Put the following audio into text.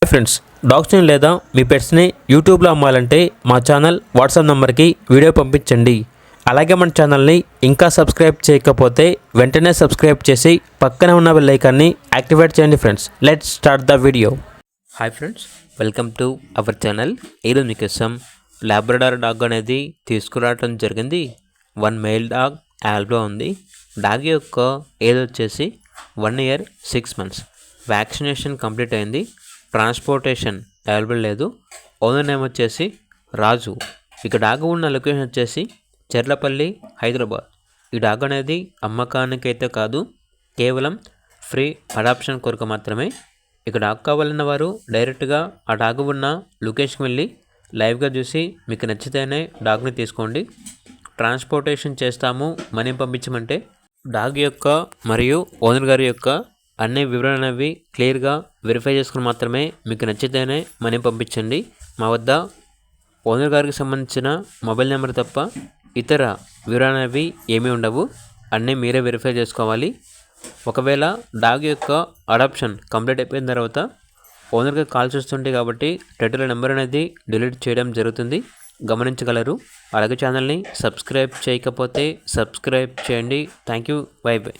Friends, డాగ్స్ని లేదా మీ పెట్స్ని యూట్యూబ్లో అమ్మాలంటే మా ఛానల్ వాట్సాప్ నెంబర్కి వీడియో పంపించండి. అలాగే మన ఛానల్ని ఇంకా సబ్స్క్రైబ్ చేయకపోతే వెంటనే సబ్స్క్రైబ్ చేసి పక్కనే ఉన్న బెల్ ఐకాన్ని యాక్టివేట్ చేయండి. Friends, let's start the video. Hi friends, welcome to our channel. ఈరోజు మీకోసం లాబ్రడార్ డాగ్ అనేది తీసుకురావడం జరిగింది. 1 మేల్ డాగ్ యాల్బ్లో ఉంది. డాగ్ యొక్క ఏజ్ వచ్చేసి 1 year 6 months. వ్యాక్సినేషన్ కంప్లీట్ అయింది. ట్రాన్స్పోర్టేషన్ అవైలబుల్ లేదు. ఓనర్ నేమ్ వచ్చేసి రాజు. ఇక డాగ్ ఉన్న లొకేషన్ వచ్చేసి చెర్లపల్లి, హైదరాబాద్. ఈ డాగ్ అనేది అమ్మకానికైతే కాదు, కేవలం ఫ్రీ అడాప్షన్ కొరకు మాత్రమే. ఇక డాగ్ కావాలన్న వారు డైరెక్ట్గా ఆ డాగ్ ఉన్న లొకేషన్కి వెళ్ళి లైవ్గా చూసి మీకు నచ్చితేనే డాగ్ని తీసుకోండి. ట్రాన్స్పోర్టేషన్ చేస్తాము, మనీ పంపించమంటే డాగ్ యొక్క మరియు ఓనర్ గారి యొక్క అన్ని వివరాలు అనేవి క్లియర్గా వెరిఫై చేసుకుని మాత్రమే మీకు నచ్చితేనే మనీ పంపించండి. మా వద్ద ఓనర్ గారికి సంబంధించిన మొబైల్ నెంబర్ తప్ప ఇతర వివరాలు అనేవి ఏమీ ఉండవు. అన్నీ మీరే వెరిఫై చేసుకోవాలి. ఒకవేళ డాగ్ యొక్క అడాప్షన్ కంప్లీట్ అయిపోయిన తర్వాత ఓనర్కి కాల్ చేస్తుంటే కాబట్టి టైటిల్ నెంబర్ అనేది డిలీట్ చేయడం జరుగుతుంది, గమనించగలరు. అలాగే ఛానల్ని సబ్స్క్రైబ్ చేయకపోతే సబ్స్క్రైబ్ చేయండి. Thank you. By by.